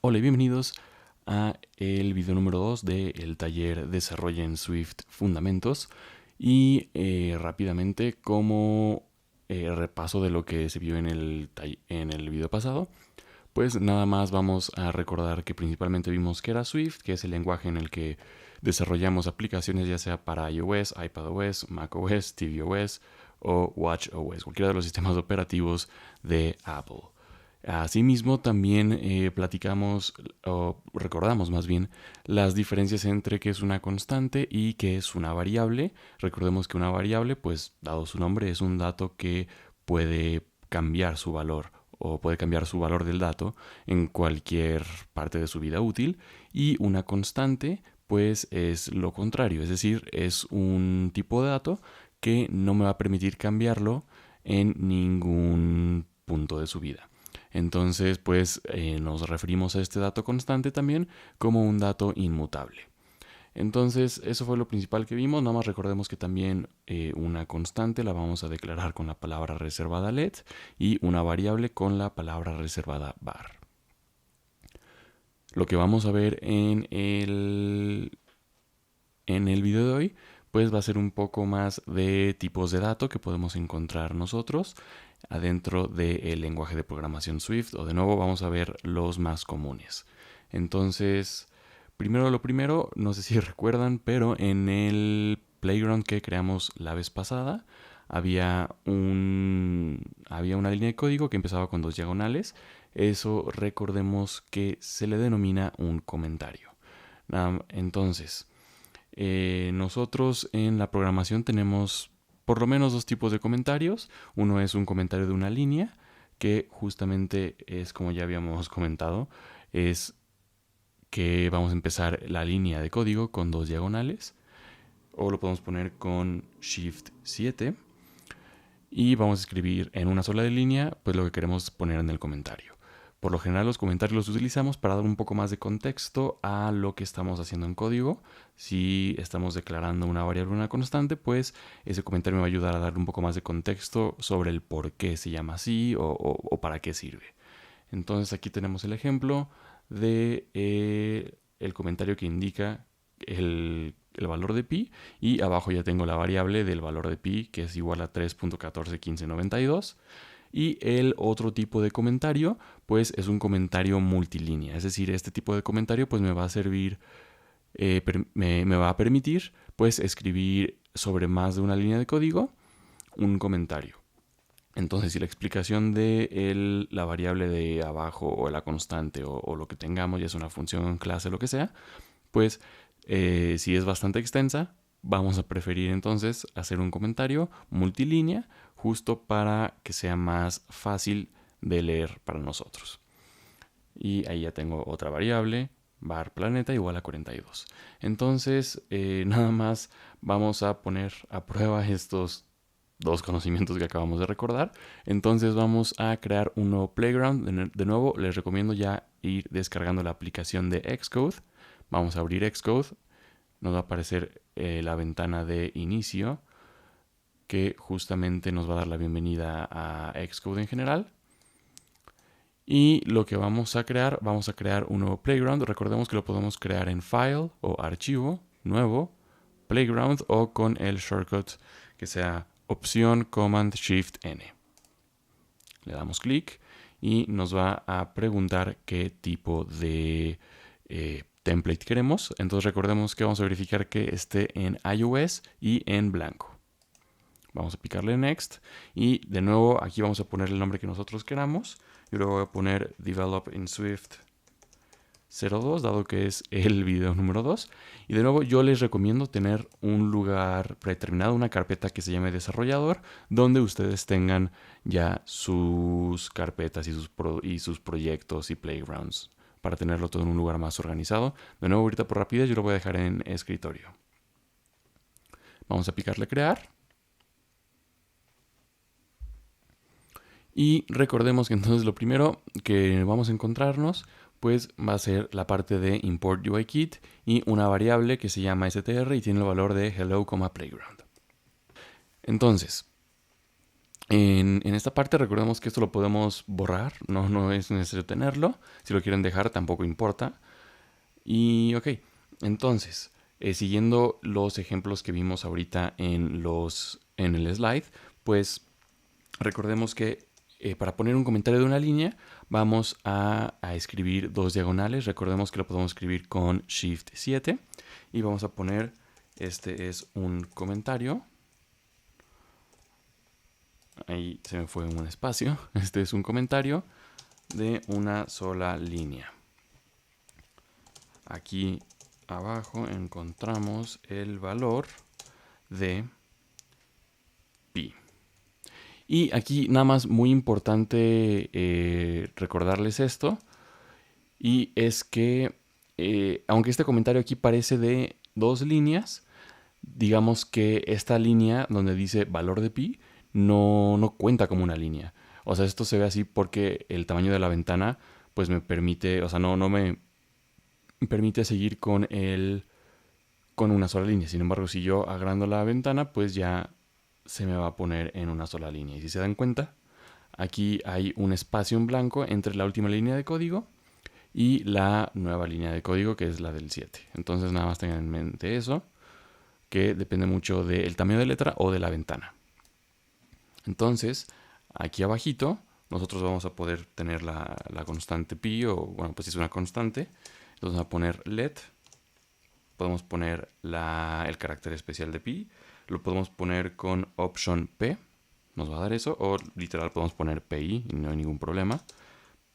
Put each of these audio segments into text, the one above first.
Hola y bienvenidos a el video número 2 del taller Desarrolla en Swift Fundamentos y rápidamente como repaso de lo que se vio en el video pasado, pues nada más vamos a recordar que principalmente vimos que era Swift, que es el lenguaje en el que desarrollamos aplicaciones ya sea para iOS, iPadOS, macOS, tvOS o watchOS, cualquiera de los sistemas operativos de Apple. Asimismo, también platicamos, o recordamos más bien, las diferencias entre qué es una constante y qué es una variable. Recordemos que una variable, pues dado su nombre, es un dato que puede cambiar su valor o puede cambiar su valor del dato en cualquier parte de su vida útil. Y una constante, pues es lo contrario, es decir, es un tipo de dato que no me va a permitir cambiarlo en ningún punto de su vida. Entonces, pues nos referimos a este dato constante también como un dato inmutable. Entonces, eso fue lo principal que vimos. Nada más recordemos que también una constante la vamos a declarar con la palabra reservada let y una variable con la palabra reservada var. Lo que vamos a ver en el video de hoy, pues va a ser un poco más de tipos de datos que podemos encontrar nosotros adentro del lenguaje de programación Swift, o de nuevo vamos a ver los más comunes. Entonces, primero lo primero, no sé si recuerdan, pero en el playground que creamos la vez pasada había una línea de código que empezaba con 2 diagonales. Eso recordemos que se le denomina un comentario. Entonces, nosotros en la programación tenemos por lo menos 2 tipos de comentarios. Uno es un comentario de una línea, que justamente es como ya habíamos comentado, es que vamos a empezar la línea de código con 2 diagonales, o lo podemos poner con Shift 7 y vamos a escribir en una sola línea pues lo que queremos poner en el comentario. Por lo general los comentarios los utilizamos para dar un poco más de contexto a lo que estamos haciendo en código. Si estamos declarando una variable o una constante, pues ese comentario me va a ayudar a darle un poco más de contexto sobre el por qué se llama así o para qué sirve. Entonces aquí tenemos el ejemplo de el comentario que indica el valor de pi, y abajo ya tengo la variable del valor de pi, que es igual a 3.141592. Y el otro tipo de comentario, pues es un comentario multilínea. Es decir, este tipo de comentario pues me va a servir, me va a permitir pues escribir sobre más de una línea de código un comentario. Entonces, si la explicación de la variable de abajo o la constante o lo que tengamos ya es una función, clase, lo que sea, pues si es bastante extensa, vamos a preferir entonces hacer un comentario multilínea justo para que sea más fácil de leer para nosotros. Y ahí ya tengo otra variable, var planeta igual a 42. Entonces, nada más vamos a poner a prueba estos 2 conocimientos que acabamos de recordar. Entonces vamos a crear un nuevo playground. De nuevo, les recomiendo ya ir descargando la aplicación de Xcode. Vamos a abrir Xcode. Nos va a aparecer la ventana de inicio, que justamente nos va a dar la bienvenida a Xcode en general. Y lo que vamos a crear un nuevo playground. Recordemos que lo podemos crear en file o archivo, nuevo, playground, o con el shortcut que sea opción command shift n. Le damos clic y nos va a preguntar qué tipo de template queremos. Entonces recordemos que vamos a verificar que esté en iOS y en blanco. Vamos a picarle Next y de nuevo aquí vamos a poner el nombre que nosotros queramos. Yo le voy a poner Develop in Swift 02, dado que es el video número 2. Y de nuevo yo les recomiendo tener un lugar predeterminado, una carpeta que se llame desarrollador, donde ustedes tengan ya sus carpetas y sus proyectos y playgrounds, para tenerlo todo en un lugar más organizado. De nuevo, ahorita por rapidez yo lo voy a dejar en escritorio. Vamos a picarle crear. Y recordemos que entonces lo primero que vamos a encontrarnos pues va a ser la parte de import UIKit y una variable que se llama str y tiene el valor de hello, playground. Entonces, En esta parte recordemos que esto lo podemos borrar, no es necesario tenerlo. Si lo quieren dejar tampoco importa. Y ok, entonces, siguiendo los ejemplos que vimos ahorita en el slide, pues recordemos que para poner un comentario de una línea vamos a escribir dos diagonales. Recordemos que lo podemos escribir con Shift 7 y vamos a poner, este es un comentario. Ahí se me fue un espacio. Este es un comentario de una sola línea. Aquí abajo encontramos el valor de pi. Y aquí nada más muy importante recordarles esto. Y es que aunque este comentario aquí parece de dos líneas, digamos que esta línea donde dice valor de pi no cuenta como una línea. O sea, esto se ve así porque el tamaño de la ventana pues me permite, o sea, no me permite seguir con una sola línea. Sin embargo, si yo agrando la ventana, pues ya se me va a poner en una sola línea. Y si se dan cuenta, aquí hay un espacio en blanco entre la última línea de código y la nueva línea de código, que es la del 7. Entonces nada más tengan en mente eso, que depende mucho del tamaño de letra o de la ventana. Entonces, aquí abajito, nosotros vamos a poder tener la constante pi, o bueno, pues es una constante. Entonces vamos a poner let. Podemos poner el carácter especial de pi. Lo podemos poner con option p. Nos va a dar eso. O literal podemos poner pi y no hay ningún problema.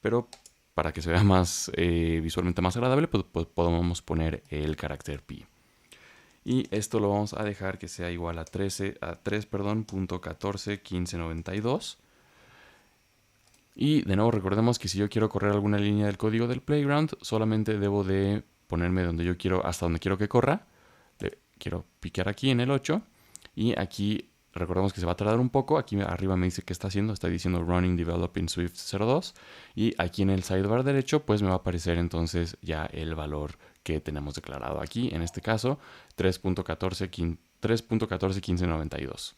Pero para que se vea más visualmente más agradable, pues podemos poner el carácter pi. Y esto lo vamos a dejar que sea igual a 3.14.1592. Y de nuevo recordemos que si yo quiero correr alguna línea del código del playground, solamente debo de ponerme donde yo quiero, hasta donde quiero que corra. Quiero picar aquí en el 8. Y aquí recordemos que se va a tardar un poco. Aquí arriba me dice qué está haciendo. Está diciendo Running Developing Swift 02. Y aquí en el sidebar derecho pues me va a aparecer entonces ya el valor que tenemos declarado aquí. En este caso 3.14.1592.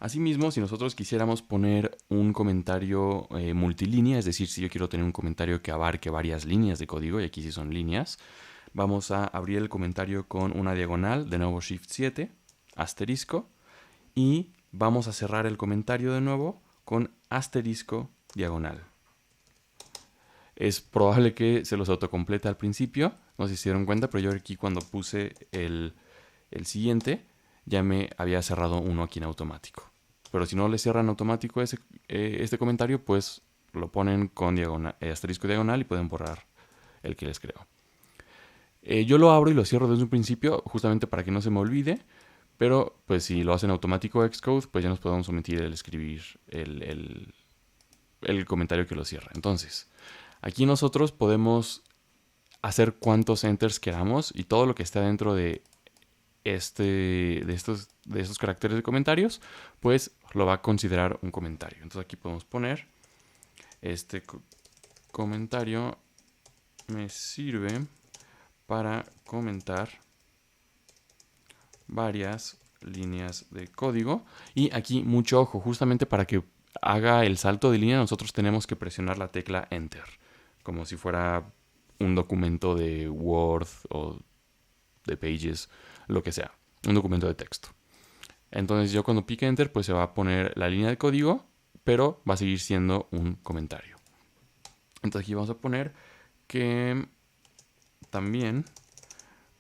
Asimismo, si nosotros quisiéramos poner un comentario multilínea, es decir, si yo quiero tener un comentario que abarque varias líneas de código, y aquí sí son líneas, vamos a abrir el comentario con una diagonal, de nuevo Shift 7, asterisco, y vamos a cerrar el comentario de nuevo con asterisco diagonal. Es probable que se los autocomplete al principio, no sé si se dieron cuenta, pero yo aquí cuando puse el siguiente, ya me había cerrado uno aquí en automático. Pero si no le cierran automático este comentario, pues lo ponen con diagonal, asterisco diagonal y pueden borrar el que les creo. Yo lo abro y lo cierro desde un principio, justamente para que no se me olvide. Pero pues si lo hacen automático Xcode, pues ya nos podemos omitir el escribir el comentario que lo cierra. Entonces, aquí nosotros podemos hacer cuantos enters queramos y todo lo que está dentro de estos caracteres de comentarios, pues lo va a considerar un comentario. Entonces aquí podemos poner este comentario me sirve para comentar varias líneas de código. Y aquí mucho ojo, justamente para que haga el salto de línea nosotros tenemos que presionar la tecla Enter, como si fuera un documento de Word o de Pages, lo que sea, un documento de texto. Entonces yo cuando pique Enter pues se va a poner la línea de código, pero va a seguir siendo un comentario. Entonces aquí vamos a poner que también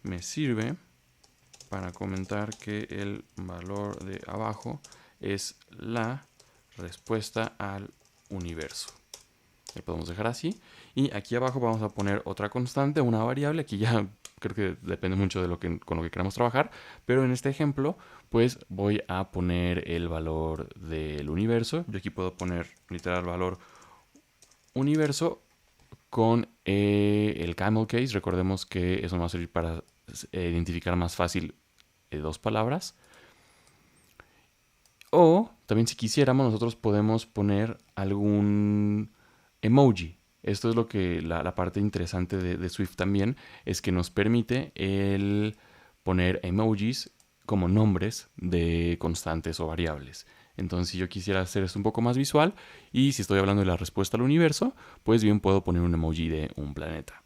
me sirve para comentar que el valor de abajo es la respuesta al universo. Lo podemos dejar así. Y aquí abajo vamos a poner otra constante, una variable. Aquí ya creo que depende mucho de con lo que queramos trabajar. Pero en este ejemplo, pues voy a poner el valor del universo. Yo aquí puedo poner literal valor universo con el camel case. Recordemos que eso nos va a servir para identificar más fácil dos palabras. O también si quisiéramos nosotros podemos poner algún emoji. Esto es lo que la parte interesante de Swift también, es que nos permite el poner emojis como nombres de constantes o variables. Entonces, si yo quisiera hacer esto un poco más visual, y si estoy hablando de la respuesta al universo, pues bien puedo poner un emoji de un planeta.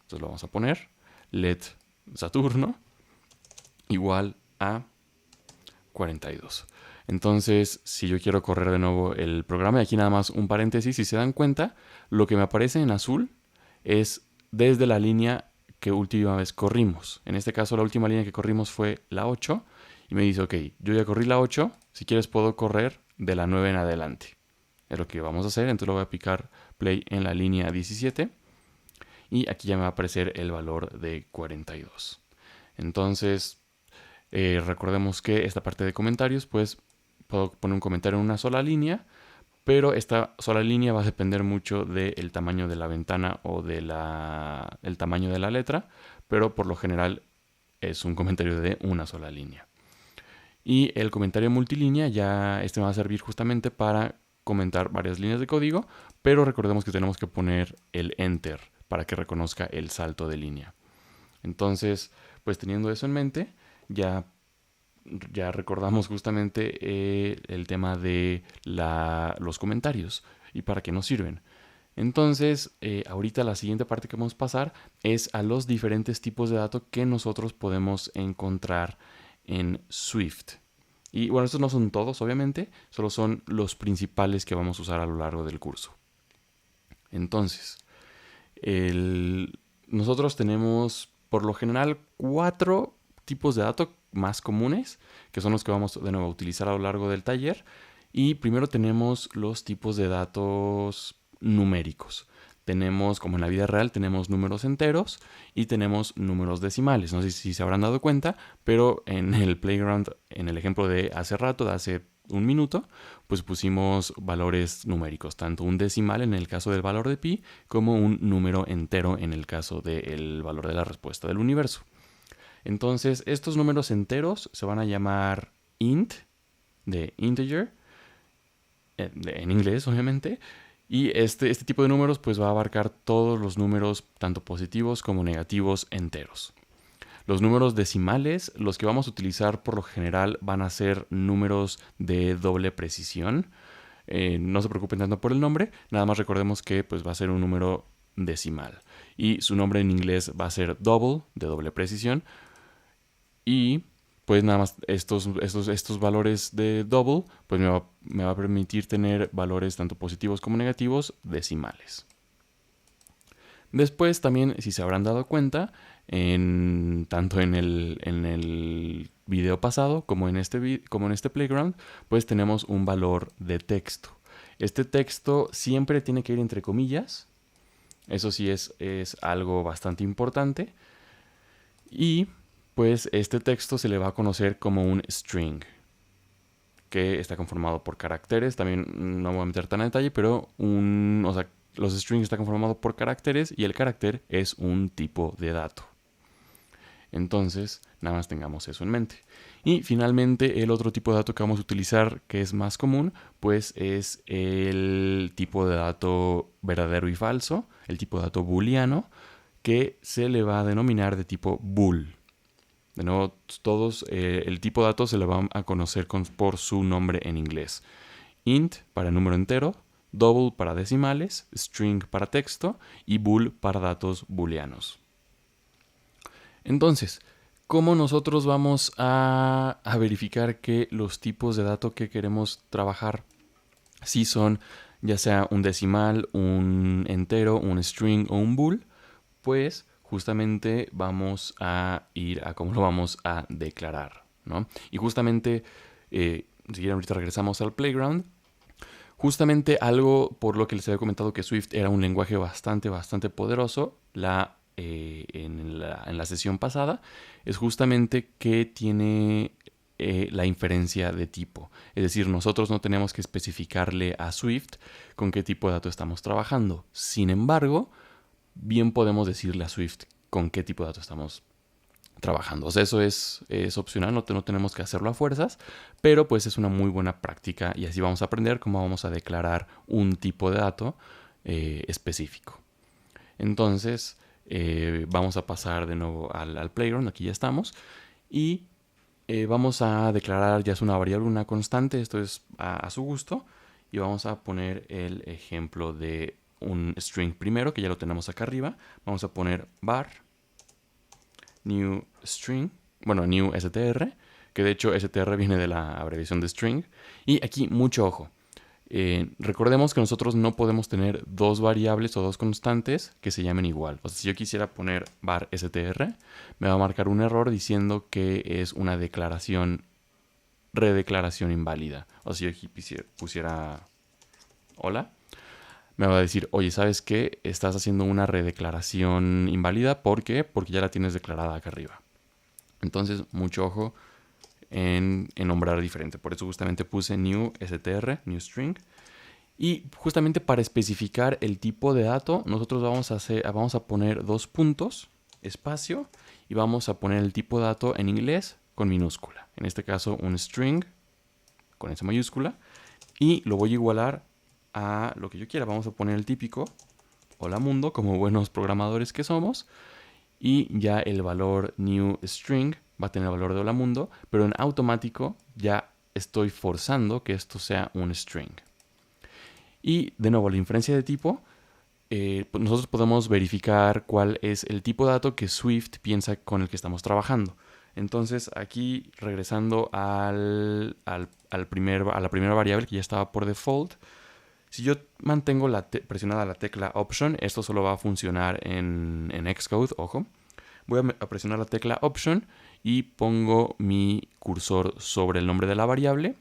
Entonces lo vamos a poner, let Saturno igual a 42. Entonces, si yo quiero correr de nuevo el programa, y aquí nada más un paréntesis, si se dan cuenta, lo que me aparece en azul es desde la línea que última vez corrimos. En este caso, la última línea que corrimos fue la 8, y me dice, ok, yo ya corrí la 8, si quieres puedo correr de la 9 en adelante. Es lo que vamos a hacer, entonces lo voy a picar play en la línea 17, y aquí ya me va a aparecer el valor de 42. Entonces, recordemos que esta parte de comentarios, pues puedo poner un comentario en una sola línea, pero esta sola línea va a depender mucho del tamaño de la ventana o del tamaño de la letra, pero por lo general es un comentario de una sola línea. Y el comentario multilínea ya este me va a servir justamente para comentar varias líneas de código, pero recordemos que tenemos que poner el enter para que reconozca el salto de línea. Entonces, pues teniendo eso en mente, ya recordamos justamente el tema de los comentarios y para qué nos sirven. Entonces, ahorita la siguiente parte que vamos a pasar es a los diferentes tipos de datos que nosotros podemos encontrar en Swift. Y bueno, estos no son todos, obviamente, solo son los principales que vamos a usar a lo largo del curso. Entonces, nosotros tenemos por lo general 4 tipos de datos más comunes, que son los que vamos de nuevo a utilizar a lo largo del taller. Y primero tenemos los tipos de datos numéricos. Tenemos, como en la vida real, tenemos números enteros y tenemos números decimales. No sé si se habrán dado cuenta, pero en el playground, en el ejemplo de hace rato, de hace un minuto, pues pusimos valores numéricos, tanto un decimal en el caso del valor de pi, como un número entero en el caso del valor de la respuesta del universo. Entonces, estos números enteros se van a llamar int, de integer, en inglés obviamente, y este tipo de números pues va a abarcar todos los números, tanto positivos como negativos, enteros. Los números decimales, los que vamos a utilizar por lo general van a ser números de doble precisión. No se preocupen tanto por el nombre, nada más recordemos que pues va a ser un número decimal. Y su nombre en inglés va a ser double, de doble precisión. Y pues nada más estos valores de double pues me va a permitir tener valores tanto positivos como negativos decimales. Después también, si se habrán dado cuenta, tanto en el video pasado como en este playground, pues tenemos un valor de texto. Este texto siempre tiene que ir entre comillas. Eso sí es algo bastante importante. Y pues este texto se le va a conocer como un string, que está conformado por caracteres. También no me voy a meter tan en detalle, pero los strings están conformados por caracteres y el carácter es un tipo de dato. Entonces, nada más tengamos eso en mente. Y finalmente, el otro tipo de dato que vamos a utilizar, que es más común, pues es el tipo de dato verdadero y falso, el tipo de dato booleano, que se le va a denominar de tipo bool. De nuevo, el tipo de datos se le va a conocer por su nombre en inglés. Int para número entero, double para decimales, string para texto y bool para datos booleanos. Entonces, ¿cómo nosotros vamos a verificar que los tipos de datos que queremos trabajar si son ya sea un decimal, un entero, un string o un bool? Pues justamente vamos a ir a cómo lo vamos a declarar, ¿no? Y justamente, si quieren ahorita regresamos al playground. Justamente algo por lo que les había comentado que Swift era un lenguaje bastante poderoso en la sesión pasada, es justamente que tiene la inferencia de tipo. Es decir, nosotros no tenemos que especificarle a Swift con qué tipo de dato estamos trabajando. Sin embargo, bien podemos decirle a Swift con qué tipo de datos estamos trabajando. O sea, eso es opcional, no tenemos que hacerlo a fuerzas, pero pues es una muy buena práctica y así vamos a aprender cómo vamos a declarar un tipo de dato específico. Entonces, vamos a pasar de nuevo al playground, aquí ya estamos, y vamos a declarar ya es una variable, una constante, esto es a su gusto, y vamos a poner el ejemplo de un string primero, que ya lo tenemos acá arriba. Vamos a poner var new string, bueno, new str, que de hecho str viene de la abreviación de string. Y aquí mucho ojo. Recordemos que nosotros no podemos tener dos variables o dos constantes que se llamen igual. O sea, si yo quisiera poner var str, me va a marcar un error diciendo que es una redeclaración inválida. O sea, si yo pusiera hola, me va a decir, oye, ¿sabes qué? Estás haciendo una redeclaración inválida. ¿Por qué? Porque ya la tienes declarada acá arriba. Entonces, mucho ojo en nombrar diferente. Por eso justamente puse new str, new string. Y justamente para especificar el tipo de dato, nosotros vamos a poner dos puntos, espacio, y vamos a poner el tipo de dato en inglés con minúscula. En este caso, un string con esa mayúscula. Y lo voy a igualar a lo que yo quiera. Vamos a poner el típico hola mundo, como buenos programadores que somos. Y ya el valor new string va a tener el valor de hola mundo, pero en automático ya estoy forzando que esto sea un string. Y de nuevo, la inferencia de tipo, pues nosotros podemos verificar cuál es el tipo de dato que Swift piensa con el que estamos trabajando. Entonces aquí regresando a la primera variable que ya estaba por default, si yo mantengo presionada la tecla Option, esto solo va a funcionar en Xcode, ojo. Voy a presionar la tecla Option y pongo mi cursor sobre el nombre de la variable.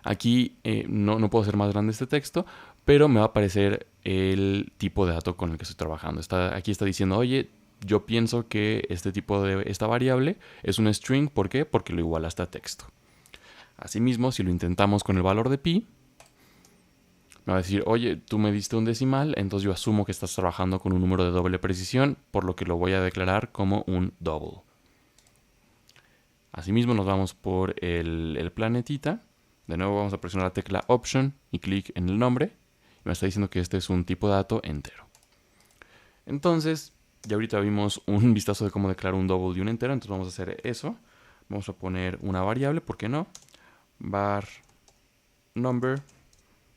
Aquí no puedo hacer más grande este texto, pero me va a aparecer el tipo de dato con el que estoy trabajando. Aquí está diciendo, oye, yo pienso que este tipo de esta variable es un string. ¿Por qué? Porque lo igualaste a texto. Asimismo, si lo intentamos con el valor de pi, me va a decir, oye, tú me diste un decimal, entonces yo asumo que estás trabajando con un número de doble precisión, por lo que lo voy a declarar como un double. Asimismo, nos vamos por el planetita. De nuevo vamos a presionar la tecla Option y clic en el nombre. Y me está diciendo que este es un tipo de dato entero. Entonces, ya ahorita vimos un vistazo de cómo declarar un double y un entero. Entonces vamos a hacer eso. Vamos a poner una variable, ¿por qué no? Var number.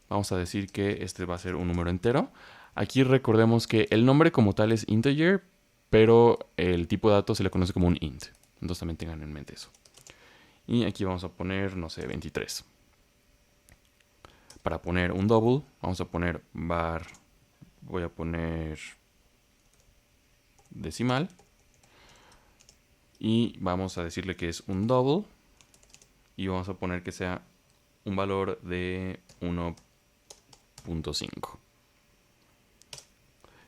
Vamos a decir que este va a ser un número entero. Aquí recordemos que el nombre como tal es integer, pero el tipo de dato se le conoce como un int. Entonces también tengan en mente eso. Y aquí vamos a poner, no sé, 23. Para poner un double, vamos a poner var, voy a poner decimal. Y vamos a decirle que es un double. Y vamos a poner que sea un valor de 1.5.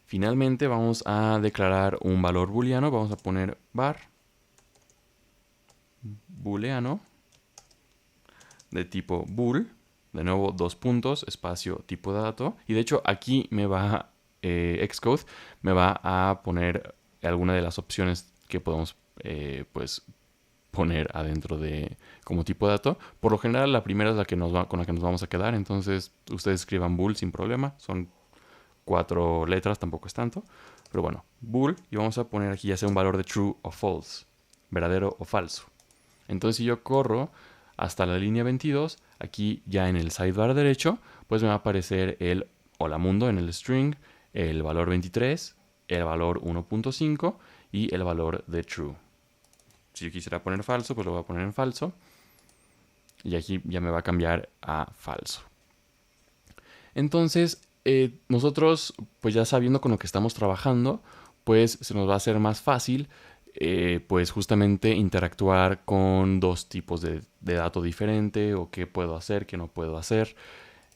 Finalmente vamos a declarar un valor booleano. Vamos a poner var booleano de tipo bool. De nuevo, dos puntos, espacio, tipo de dato. Y de hecho aquí me va Xcode me va a poner alguna de las opciones que podemos pues poner adentro de como tipo de dato. Por lo general la primera es la que con la que nos vamos a quedar. Entonces ustedes escriban bool sin problema. Son 4 letras, tampoco es tanto. Pero bueno, bool. Y vamos a poner aquí ya sea un valor de true o false. Verdadero o falso. Entonces si yo corro hasta la línea 22, aquí ya en el sidebar derecho, pues me va a aparecer el hola mundo en el string, el valor 23, el valor 1.5 y el valor de true. Si yo quisiera poner falso, pues lo voy a poner en falso. Y aquí ya me va a cambiar a falso. Entonces, nosotros, pues ya sabiendo con lo que estamos trabajando, pues se nos va a hacer más fácil pues justamente interactuar con dos tipos de dato diferente o qué puedo hacer, qué no puedo hacer.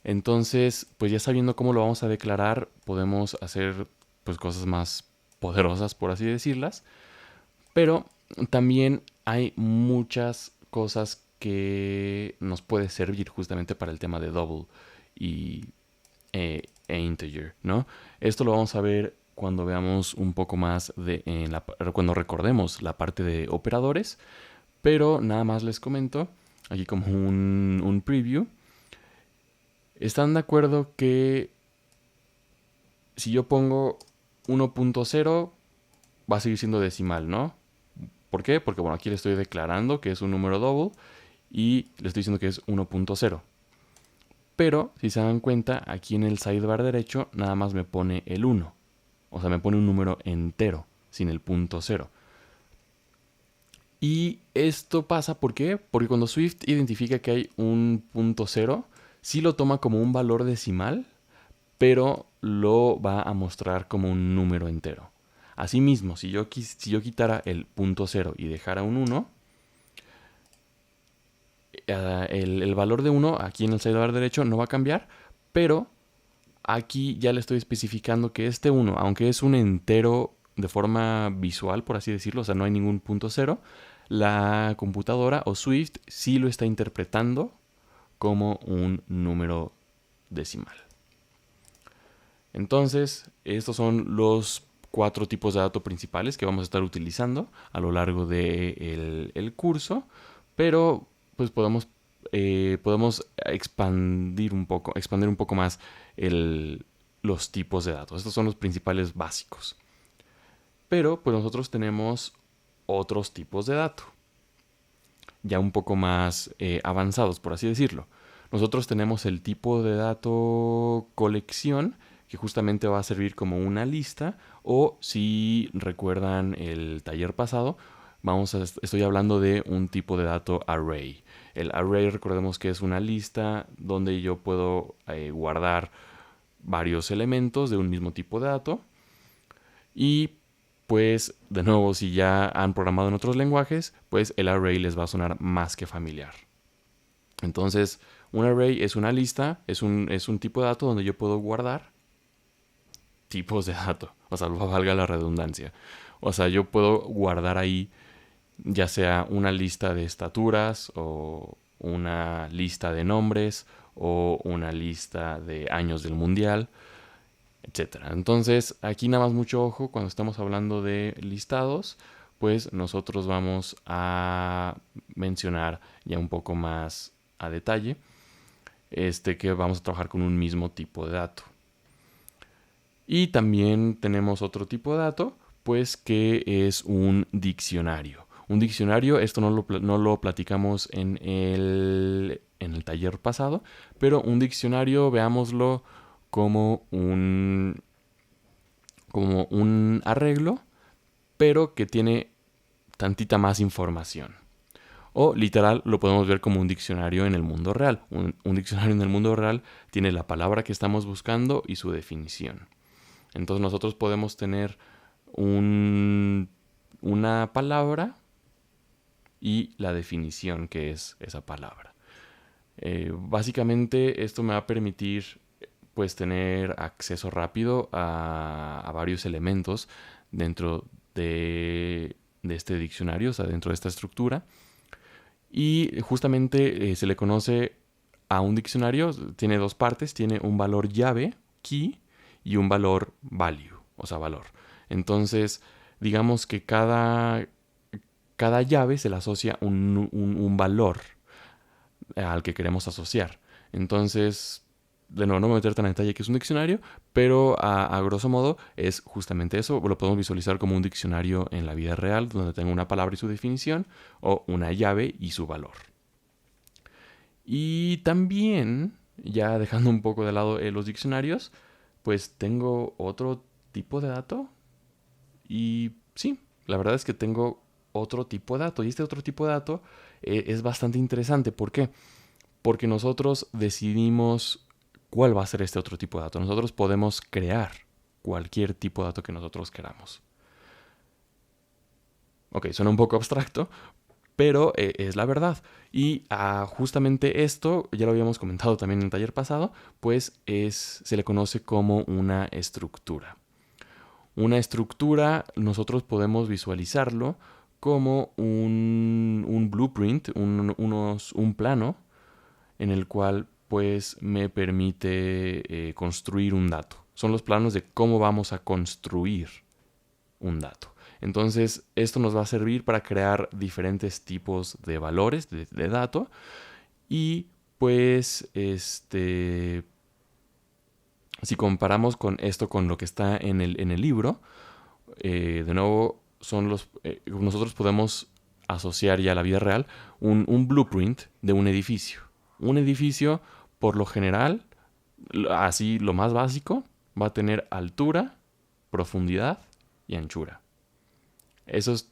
Entonces, pues ya sabiendo cómo lo vamos a declarar, podemos hacer pues cosas más poderosas, por así decirlas. Pero también hay muchas cosas que nos puede servir justamente para el tema de double e integer, ¿no? Esto lo vamos a ver cuando veamos un poco más cuando recordemos la parte de operadores, pero nada más les comento, aquí como un preview, ¿están de acuerdo que si yo pongo 1.0 va a seguir siendo decimal, ¿no? ¿Por qué? Porque bueno, aquí le estoy declarando que es un número double y le estoy diciendo que es 1.0. Pero si se dan cuenta, aquí en el sidebar derecho nada más me pone el 1. O sea, me pone un número entero, sin el punto 0. Y esto pasa, ¿por qué? Porque cuando Swift identifica que hay un punto 0, sí lo toma como un valor decimal, pero lo va a mostrar como un número entero. Asimismo, si yo quitara el punto 0 y dejara un 1, el valor de 1 aquí en el sidebar derecho no va a cambiar, pero aquí ya le estoy especificando que este 1, aunque es un entero de forma visual, por así decirlo, o sea, no hay ningún punto 0, la computadora o Swift sí lo está interpretando como un número decimal. Entonces, estos son los 4 tipos de datos principales que vamos a estar utilizando a lo largo del el curso, pero pues podemos expandir un poco más los tipos de datos. Estos son los principales básicos. Pero pues nosotros tenemos otros tipos de datos, ya un poco más avanzados, por así decirlo. Nosotros tenemos el tipo de dato colección, que justamente va a servir como una lista, o si recuerdan el taller pasado, estoy hablando de un tipo de dato array. El array, recordemos que es una lista donde yo puedo guardar varios elementos de un mismo tipo de dato. Y pues, de nuevo, si ya han programado en otros lenguajes, pues el array les va a sonar más que familiar. Entonces, un array es una lista, es un tipo de dato donde yo puedo guardar tipos de datos. O sea, valga la redundancia. O sea, yo puedo guardar ahí ya sea una lista de estaturas o una lista de nombres o una lista de años del mundial, etcétera. Entonces, aquí nada más mucho ojo cuando estamos hablando de listados, pues nosotros vamos a mencionar ya un poco más a detalle que vamos a trabajar con un mismo tipo de dato. Y también tenemos otro tipo de dato, pues que es un diccionario. Un diccionario, esto no lo platicamos en el taller pasado, pero un diccionario, veámoslo como como un arreglo, pero que tiene tantita más información. O literal lo podemos ver como un diccionario en el mundo real. Un diccionario en el mundo real tiene la palabra que estamos buscando y su definición. Entonces nosotros podemos tener una palabra y la definición que es esa palabra. Básicamente esto me va a permitir pues tener acceso rápido a varios elementos dentro de este diccionario, o sea, dentro de esta estructura. Y justamente se le conoce a un diccionario, tiene dos partes, tiene un valor llave, key, y un valor value, o sea, valor. Entonces, digamos que cada llave se le asocia un valor al que queremos asociar. Entonces, de nuevo, no me voy a meter tan en detalle que es un diccionario, pero a grosso modo es justamente eso. Lo podemos visualizar como un diccionario en la vida real, donde tengo una palabra y su definición, o una llave y su valor. Y también, ya dejando un poco de lado los diccionarios, pues tengo otro tipo de dato. Y sí, la verdad es que tengo otro tipo de dato. Y este otro tipo de dato es bastante interesante. ¿Por qué? Porque nosotros decidimos cuál va a ser este otro tipo de dato. Nosotros podemos crear cualquier tipo de dato que nosotros queramos. Ok, suena un poco abstracto, pero es la verdad. Y justamente esto, ya lo habíamos comentado también en el taller pasado, pues se le conoce como una estructura. Una estructura nosotros podemos visualizarlo como un blueprint, un plano en el cual pues me permite construir un dato. Son los planos de cómo vamos a construir un dato. Entonces, esto nos va a servir para crear diferentes tipos de valores de dato y pues si comparamos con esto con lo que está en el libro, de nuevo nosotros podemos asociar ya a la vida real un blueprint de un edificio. Un edificio, por lo general, así lo más básico, va a tener altura, profundidad y anchura. Eso es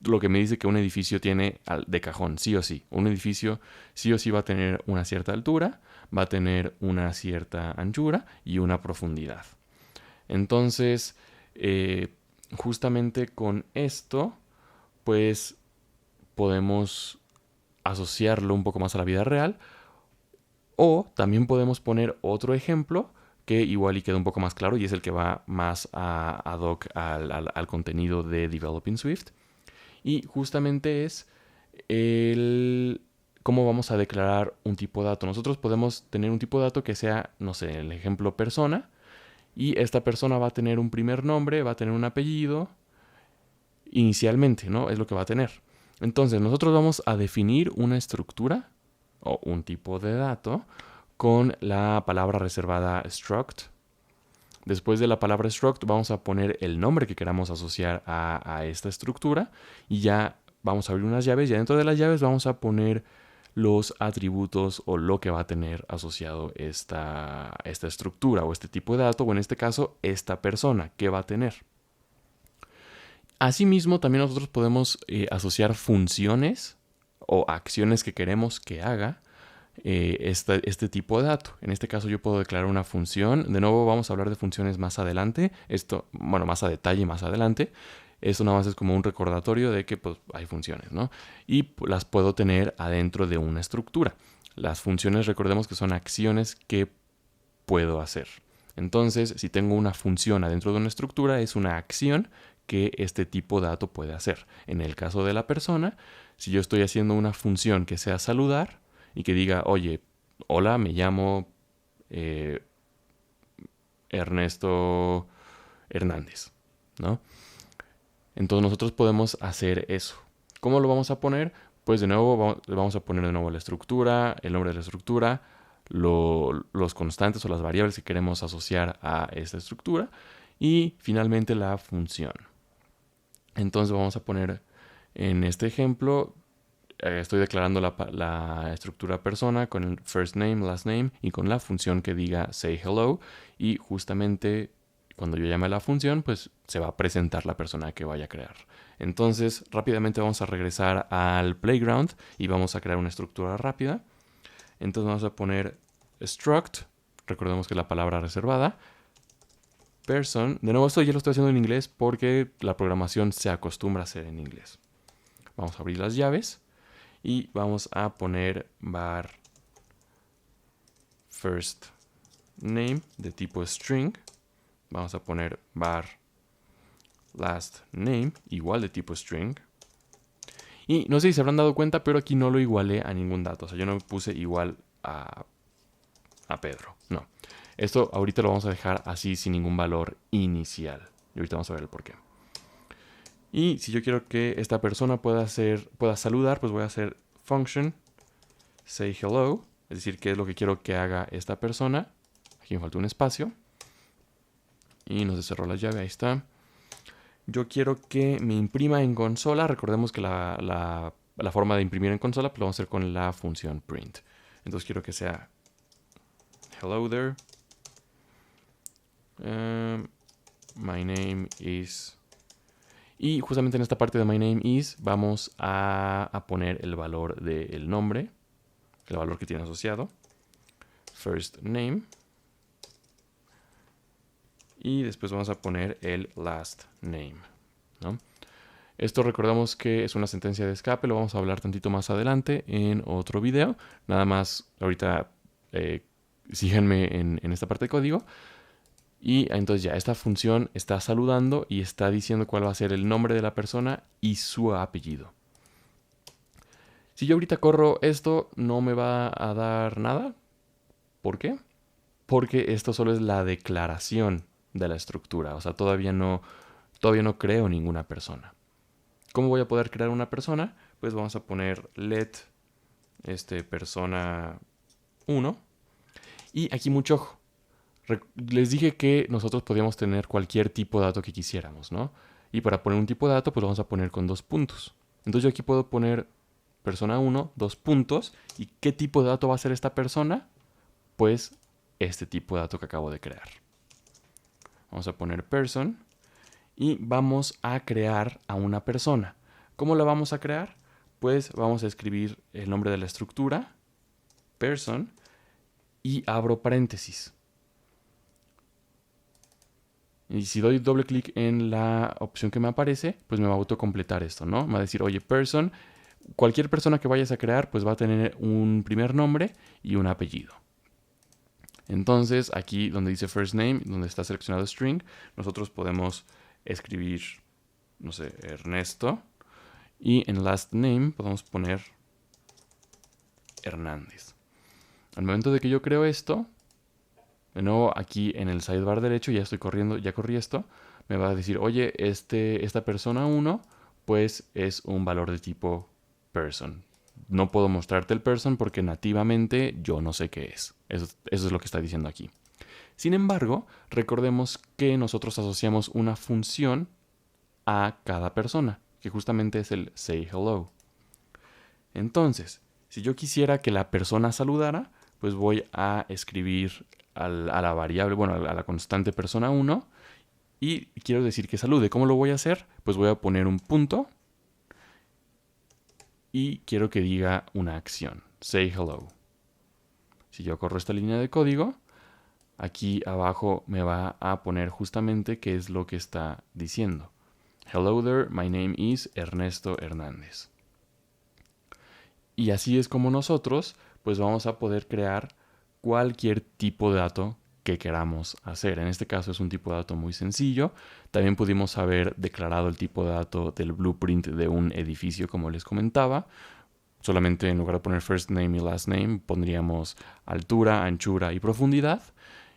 lo que me dice que un edificio tiene de cajón, sí o sí. Un edificio sí o sí va a tener una cierta altura, va a tener una cierta anchura y una profundidad. Entonces, justamente con esto, pues podemos asociarlo un poco más a la vida real. O también podemos poner otro ejemplo que igual y queda un poco más claro y es el que va más ad hoc al contenido de Developing Swift. Y justamente es el cómo vamos a declarar un tipo de dato. Nosotros podemos tener un tipo de dato que sea, no sé, el ejemplo persona. Y esta persona va a tener un primer nombre, va a tener un apellido. Inicialmente, ¿no? Es lo que va a tener. Entonces, nosotros vamos a definir una estructura o un tipo de dato con la palabra reservada struct. Después de la palabra struct vamos a poner el nombre que queramos asociar a esta estructura y ya vamos a abrir unas llaves y dentro de las llaves vamos a poner los atributos o lo que va a tener asociado esta estructura o este tipo de dato o en este caso esta persona que va a tener. Asimismo también nosotros podemos asociar funciones o acciones que queremos que haga este tipo de dato. En este caso yo puedo declarar una función. De nuevo vamos a hablar de funciones más adelante. Esto, bueno, más a detalle más adelante. Esto nada más es como un recordatorio de que pues, hay funciones, ¿no? Y las puedo tener adentro de una estructura. Las funciones, recordemos que son acciones que puedo hacer. Entonces, si tengo una función adentro de una estructura, es una acción que este tipo de dato puede hacer. En el caso de la persona, si yo estoy haciendo una función que sea saludar, y que diga, oye, hola, me llamo Ernesto Hernández, ¿no? Entonces nosotros podemos hacer eso. ¿Cómo lo vamos a poner? Pues de nuevo vamos a poner de nuevo la estructura, el nombre de la estructura, los constantes o las variables que queremos asociar a esta estructura y finalmente la función. Entonces vamos a poner en este ejemplo estoy declarando la estructura persona con el first name, last name y con la función que diga say hello y justamente cuando yo llame a la función pues se va a presentar la persona que vaya a crear. Entonces rápidamente vamos a regresar al playground y vamos a crear una estructura rápida. Entonces vamos a poner struct, recordemos que es la palabra reservada, person, de nuevo esto ya lo estoy haciendo en inglés porque la programación se acostumbra a hacer en inglés. Vamos a abrir las llaves. Y vamos a poner var first name de tipo string. Vamos a poner var last name igual de tipo string. Y no sé si se habrán dado cuenta, pero aquí no lo igualé a ningún dato. O sea, yo no puse igual a Pedro. No. Esto ahorita lo vamos a dejar así sin ningún valor inicial. Y ahorita vamos a ver el porqué. Y si yo quiero que esta persona pueda saludar, pues voy a hacer function say hello, es decir, qué es lo que quiero que haga esta persona. Aquí me falta un espacio. Y nos cerró la llave, ahí está. Yo quiero que me imprima en consola. Recordemos que la forma de imprimir en consola pues lo vamos a hacer con la función print. Entonces quiero que sea hello there. My name is... Y justamente en esta parte de my name is vamos a poner el valor del nombre, el valor que tiene asociado, first name, y después vamos a poner el last name, ¿no? Esto recordamos que es una sentencia de escape, lo vamos a hablar tantito más adelante en otro video. Nada más ahorita síganme en esta parte de código. Y entonces ya esta función está saludando y está diciendo cuál va a ser el nombre de la persona y su apellido. Si yo ahorita corro esto, no me va a dar nada. ¿Por qué? Porque esto solo es la declaración de la estructura. O sea, todavía no creo ninguna persona. ¿Cómo voy a poder crear una persona? Pues vamos a poner let persona 1. Y aquí mucho ojo. Les dije que nosotros podíamos tener cualquier tipo de dato que quisiéramos, ¿no? Y para poner un tipo de dato, pues lo vamos a poner con 2 puntos. Entonces yo aquí puedo poner persona 1, 2 puntos. ¿Y qué tipo de dato va a ser esta persona? Pues este tipo de dato que acabo de crear. Vamos a poner person y vamos a crear a una persona. ¿Cómo la vamos a crear? Pues vamos a escribir el nombre de la estructura, person, y abro paréntesis. Y si doy doble clic en la opción que me aparece, pues me va a autocompletar esto, ¿no? Me va a decir, oye, person, cualquier persona que vayas a crear, pues va a tener un primer nombre y un apellido. Entonces, aquí donde dice first name, donde está seleccionado string, nosotros podemos escribir, no sé, Ernesto. Y en last name podemos poner Hernández. Al momento de que yo creo esto, de nuevo aquí en el sidebar derecho ya estoy corriendo, ya corrí esto, me va a decir, oye, esta persona 1, pues es un valor de tipo person. No puedo mostrarte el person porque nativamente yo no sé qué es. Eso es lo que está diciendo aquí. Sin embargo, recordemos que nosotros asociamos una función a cada persona, que justamente es el say hello. Entonces, si yo quisiera que la persona saludara, pues voy a escribir a la variable, bueno, a la constante persona 1 y quiero decir que salude. ¿Cómo lo voy a hacer? Pues voy a poner un punto y quiero que diga una acción, say hello. Si yo corro esta línea de código, aquí abajo me va a poner justamente qué es lo que está diciendo. Hello there, my name is Ernesto Hernández. Y así es como nosotros pues vamos a poder crear cualquier tipo de dato que queramos hacer. En este caso es un tipo de dato muy sencillo. También pudimos haber declarado el tipo de dato del blueprint de un edificio, como les comentaba. Solamente en lugar de poner first name y last name, pondríamos altura, anchura y profundidad.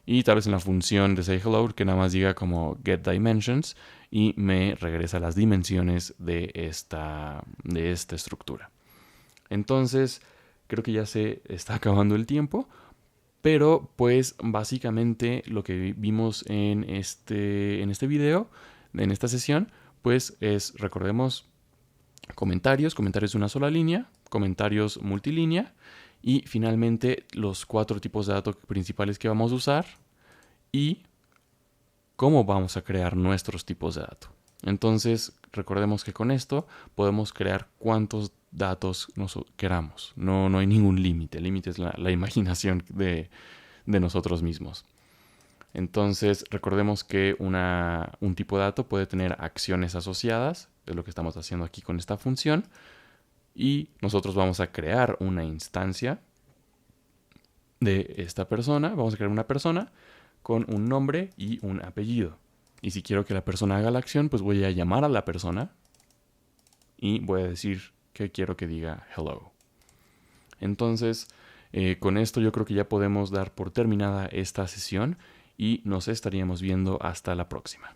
Y tal vez en la función de say hello, que nada más diga como get dimensions y me regresa las dimensiones de esta estructura. Entonces, creo que ya se está acabando el tiempo, pero pues básicamente lo que vimos en este video, en esta sesión, pues es, recordemos, comentarios de una sola línea, comentarios multilínea y finalmente los 4 tipos de datos principales que vamos a usar y cómo vamos a crear nuestros tipos de datos. Entonces, recordemos que con esto podemos crear cuantos datos queramos. No hay ningún límite. El límite es la imaginación de nosotros mismos. Entonces, recordemos que un tipo de dato puede tener acciones asociadas, es lo que estamos haciendo aquí con esta función, y nosotros vamos a crear una instancia de esta persona, vamos a crear una persona con un nombre y un apellido. Y si quiero que la persona haga la acción, pues voy a llamar a la persona y voy a decir que quiero que diga hello. Entonces, con esto yo creo que ya podemos dar por terminada esta sesión y nos estaríamos viendo hasta la próxima.